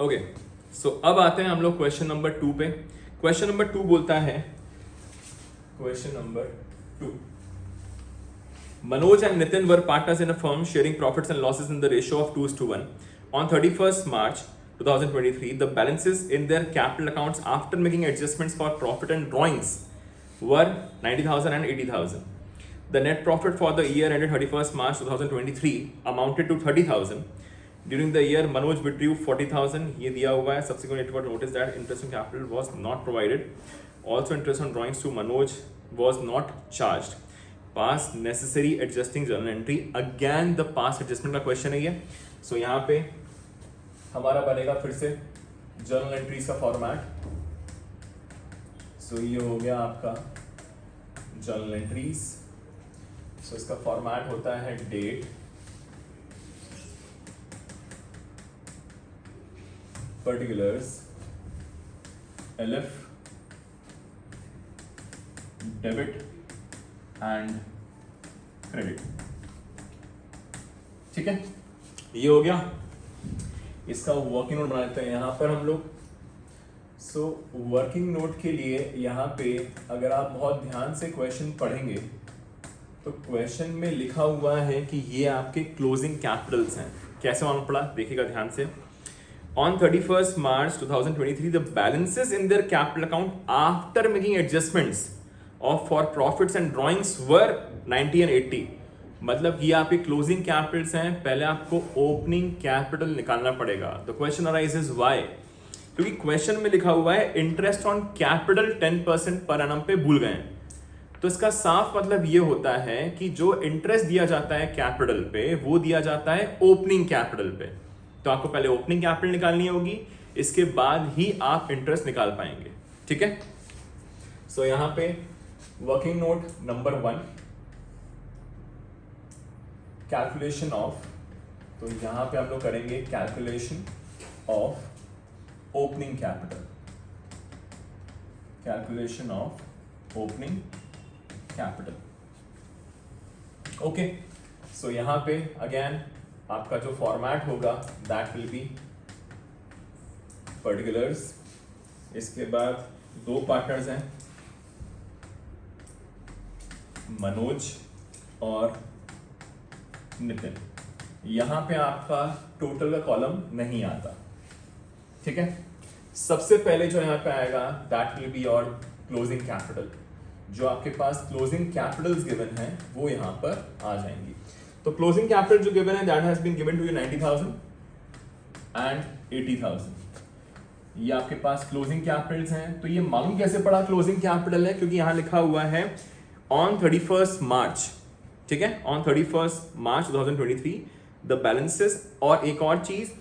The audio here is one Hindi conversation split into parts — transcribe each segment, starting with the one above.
ओके, सो अब आते हैं हम लोग क्वेश्चन नंबर 2 पे। क्वेश्चन नंबर 2 बोलता है, question number 2, Manoj and Nitin were partners in a firm sharing profits and losses in the ratio of 2:1. On 31st March 2023, the balances in their capital accounts after making adjustments for profit and drawings were 90,000 and 80,000. The net profit for the year ended 31st March 2023 amounted to 30,000. During the year, Manoj withdrew 40,000. ये दिया हुआ है. Subsequently, it was noticed that interest on capital was not provided. Also, interest on drawings to Manoj was not charged. Past necessary adjusting journal entry. Again, the past adjustment का question है ये. So यहाँ पे हमारा बनेगा फिर से journal entries का format. So ये हो गया आपका journal entries. So इसका format होता है date, particulars, LF, debit and credit. ठीक है, ये हो गया. इसका वर्किंग नोट बना लेते हैं यहाँ पर हम लोग. सो वर्किंग नोट के लिए यहाँ पे अगर आप बहुत ध्यान से क्वेश्चन पढ़ेंगे तो क्वेश्चन में लिखा हुआ है कि ये आपके क्लोजिंग कैपिटल्स हैं. कैसे मालूम पड़ा, देखिएगा ध्यान से. On 31st March 2023, the balances in their capital account after making adjustments of for profits and drawings were 90 and 80. मतलब ये आपके क्लोजिंग कैपिटल्स हैं. पहले आपको ओपनिंग कैपिटल निकालना पड़ेगा. द क्वेश्चन अराइजेस व्हाई, क्योंकि क्वेश्चन में लिखा हुआ है interest on capital 10% per annum पे भूल गए. तो इसका साफ मतलब ये होता है कि जो इंटरेस्ट दिया जाता है कैपिटल पे वो दिया जाता है ओपनिंग कैपिटल पे. तो आपको पहले ओपनिंग कैपिटल निकालनी होगी, इसके बाद ही आप इंटरेस्ट निकाल पाएंगे. ठीक है, सो यहां पे working note number 1, calculation of. तो यहां पे हम लोग करेंगे calculation of opening capital. Calculation of opening capital. Okay, so यहां पे अगेन आपका जो फॉर्मेट होगा दैट विल बी पर्टिकुलर्स. इसके बाद दो पार्टनर्स हैं, मनोज और नितिन. यहां पे आपका टोटल का कॉलम नहीं आता. ठीक है, सबसे पहले जो यहां पे आएगा that will be your closing capital. जो आपके पास क्लोजिंग कैपिटल्स गिवन हैं वो यहां पर आ जाएंगी. तो क्लोजिंग कैपिटल जो गिवन है that has been given to you 90,000 and 80,000. ये आपके पास क्लोजिंग कैपिटल्स हैं. तो ये मालूम कैसे पड़ा क्लोजिंग कैपिटल है, क्योंकि यहां लिखा हुआ है ऑन 31st मार्च. ठीक है, on 31st March 2023 the balances, और एक और चीज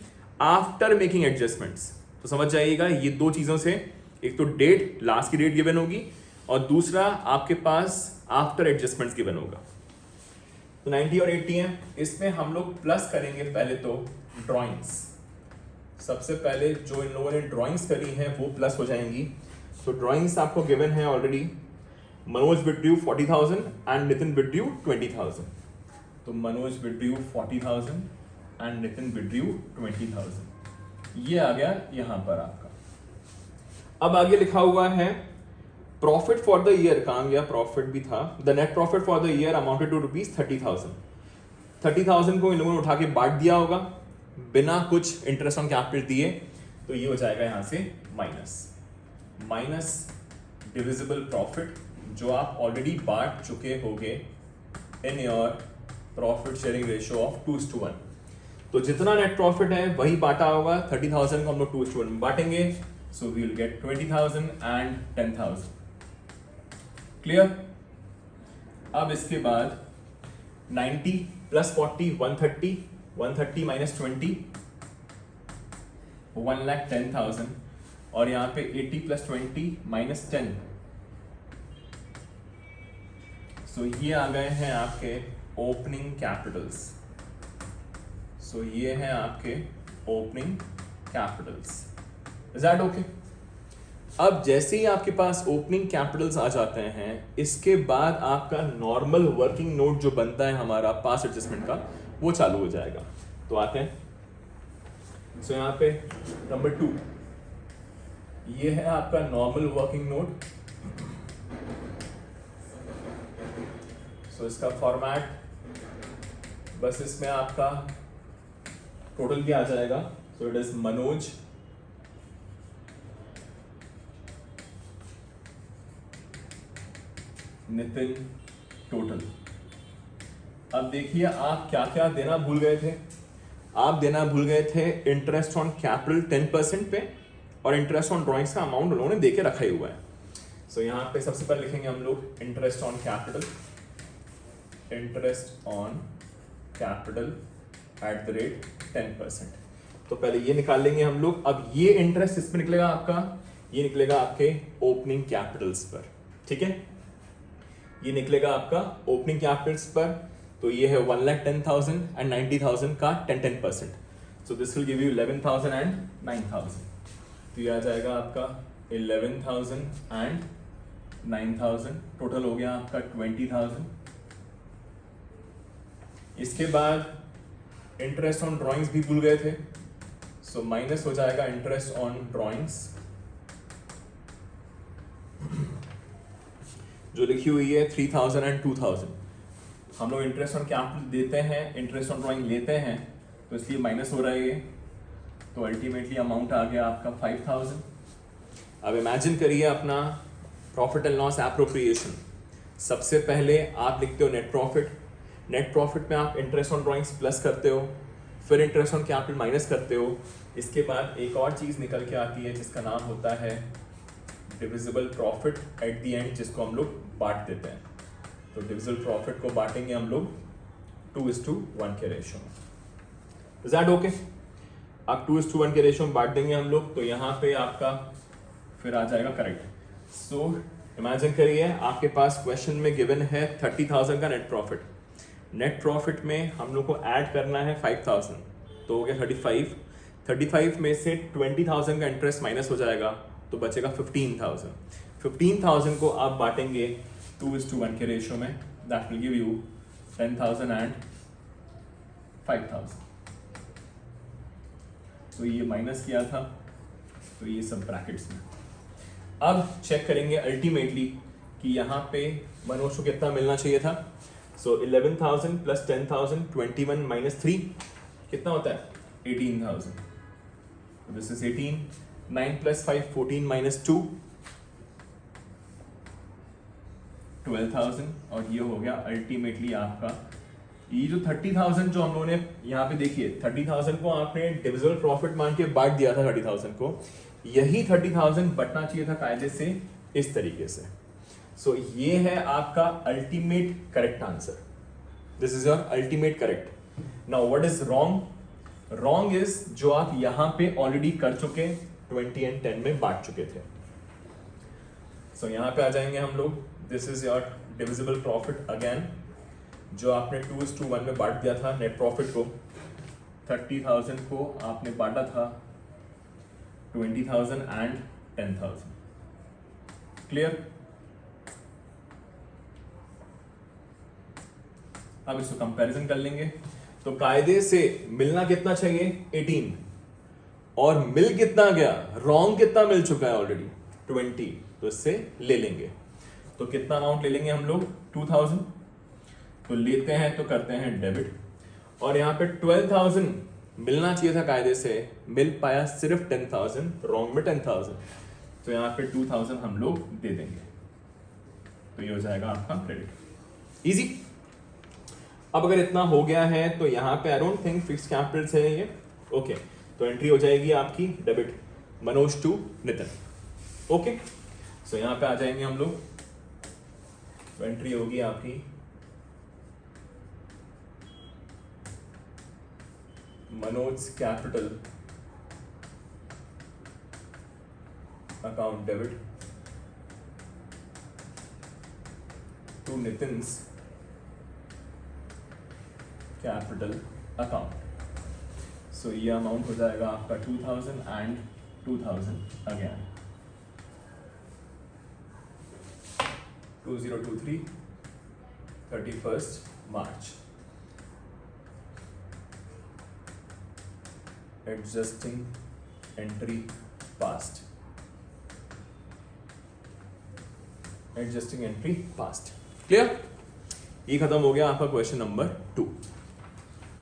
आफ्टर मेकिंग एडजस्टमेंट्स. तो समझ जाइएगा ये दो चीजों से, एक तो डेट, लास्ट की डेट गिवन होगी, और दूसरा आपके पास आफ्टर एडजस्टमेंट्स गिवन होगा. तो 90 और 80 हैं. इसमें हम लोग प्लस करेंगे पहले तो ड्राइंग्स. सबसे पहले जो इन लोगों ने ड्राइंग्स करी हैं वो प्लस हो जाएंगी. तो ड्राइंग्स आपको गिवन है already. Manoj withdrew 40,000 and Nitin withdrew 20,000. तो Manoj withdrew 40,000 and Nitin withdrew 20,000. ये आ गया यहां पर आपका. अब आगे लिखा हुआ है प्रॉफिट फॉर द ईयर. काम गया, प्रॉफिट भी था. The net profit for the year amounted to rupees 30,000. 30,000 को इन लोगों ने उठा के बांट दिया होगा बिना कुछ इंटरेस्ट ऑन कैपिटल दिए. तो ये हो जाएगा यहां से माइनस डिविजिबल प्रॉफिट जो आप ऑलरेडी बांट चुके होगे in your profit sharing ratio of 2:1. तो जितना नेट प्रॉफिट है वही बांटा होगा. 30,000 को हम लोग 2:1 में बांटेंगे. So we will get 20,000 and 10,000. Clear. अब इसके बाद 90 प्लस 40 130, 130 माइनस 20 1,10,000, और यहां पे 80 प्लस 20 माइनस 10. सो ये आ गए हैं आपके ओपनिंग कैपिटल्स. सो ये हैं आपके opening Capitals. Is that okay? अब जैसे ही आपके पास ओपनिंग कैपिटल्स आ जाते हैं, इसके बाद आपका नॉर्मल वर्किंग नोट जो बनता है हमारा पास्ट एडजस्टमेंट का, वो चालू हो जाएगा. तो आते हैं सो यहाँ पे नंबर 2 ये है आपका नॉर्मल वर्किंग नोट। सो इसका फॉर्मेट बस इसमें आपका टोटल क्या आ जाएगा। So it is Manoj Nitin total. अब देखिए आप क्या क्या देना भूल गए थे। आप देना भूल गए थे इंटरेस्ट ऑन कैपिटल 10% पे, और इंटरेस्ट ऑन ड्राइंग्स का अमाउंट उन्होंने देके रखा ही हुआ है। सो यहाँ पे सबसे पहले लिखेंगे हम लोग interest on capital, interest on capital at the rate 10%। तो पहले ये निकाल लेंगे हम लोग। अब ये इंटरेस्ट इस पर निकलेगा आपका, ये निकलेगा आपके ओपनिंग कैपिटल्स पर, ठीक है। ये निकलेगा आपका ओपनिंग कैपिटल्स पर। तो ये है 1,10,000 एंड 90,000 का 10%। So this will give you 11,000 and 9,000। तो ये आ जाएगा आपका 11,000 एंड 9,000, टोटल हो गया आपका 20,000। इसके बाद इंटरेस्ट ऑन ड्राइंग्स भी भूल गए थे। सो माइनस हो जाएगा इंटरेस्ट ऑन ड्राइंग्स जो लिखी हुई है 3,000 एंड 2,000। हम लोग इंटरेस्ट ऑन कैपिटल देते हैं, इंटरेस्ट ऑन ड्राइंग लेते हैं, तो इसलिए माइनस हो रहा है ये। तो अल्टीमेटली अमाउंट आ गया आपका 5,000। अब इमेजिन करिए अपना प्रॉफिट एंड लॉस एप्रोप्रिएशन। सबसे पहले आप लिखते हो नेट प्रॉफिट। नेट प्रॉफिट में आप इंटरेस्ट ऑन ड्राइंग्स प्लस करते हो, फिर इंटरेस्ट ऑन कैपिटल माइनस करते हो। इसके बाद एक और चीज़ निकल के आती है जिसका नाम होता है divisible profit at the end, जिसको हम लोग बांट देते हैं। तो डिविजिबल प्रॉफिट को बांटेंगे हम लोग 2:1 के रेशो में। Is that okay? अब 2:1 के रेशो में बांट देंगे हम लोग, तो यहाँ पे आपका फिर आ जाएगा करेक्ट। सो इमेजिन करिए आपके पास क्वेश्चन में गिवन है 30,000 का नेट प्रॉफिट। नेट प्रॉफिट में हम लोग को ऐड करना है 5,000, तो हो गया 35। 35 में से 20,000 का इंटरेस्ट माइनस हो जाएगा, तो बचेगा 15,000। 15,000 को आप बांटेंगे 2:1 के रेशियो में। That will give you 10,000 and 5,000। तो ये माइनस किया था, तो ये सब ब्रैकेट्स में। अब चेक करेंगे अल्टीमेटली कि यहाँ पे मनोज को कितना मिलना चाहिए था। सो 11,000 प्लस 10,000, 21 माइनस 3 कितना होता है 18,000। This is 18। 9 प्लस 5 14 माइनस 2 12,000, और ये हो गया अल्टीमेटली आपका ये जो 30,000 जो हम लोगों ने यहाँ पे देखिए 30,000 को आपने डिविजिबल प्रॉफिट मान के बांट दिया था 30,000 को। यही 30,000 बटना चाहिए था कायदे से इस तरीके से। सो ये है आपका ultimate correct answer. This is your ultimate correct. Now what is wrong? Wrong is जो आप यहां पे ऑलरेडी कर चुके 20 एंड 10 में बांट चुके थे। सो यहां पे आ जाएंगे हम लोग। This is your divisible profit again, जो आपने 2:1 में बांट दिया था नेट प्रॉफिट को। 30,000 को आपने बांटा था 20,000 एंड 10,000। क्लियर? अब इसको कंपैरिजन कर लेंगे। तो कायदे से मिलना कितना चाहिए 18, और मिल कितना गया, रॉन्ग कितना मिल चुका है ऑलरेडी 20, तो इससे ले लेंगे। तो कितना अमाउंट ले लेंगे हम लोग 2,000। तो लेते हैं तो करते हैं डेबिट, और यहाँ पे 12,000 मिलना चाहिए था कायदे से, मिल पाया सिर्फ 10,000, रॉन्ग में 10,000। तो यहाँ पे 2,000 हम लोग दे देंगे, तो ये हो जाएगा आपका क्रेडिट। इजी। अब अगर इतना हो गया है तो यहाँ पे I don't think fix capital से है ये। ओके, तो एंट्री हो जाएगी आपकी debit Manoj to Nitin. Okay, so यहाँ पे आ जाएंगे हम लोग। तो एंट्री होगी आपकी Manoj capital account debit to Nitin's capital account. So ये अमाउंट हो जाएगा आपका 2,000 and 2,000 again. 2023 31 March. Adjusting entry passed, adjusting entry passed. Clear? ये खत्म हो गया आपका क्वेश्चन नंबर 2।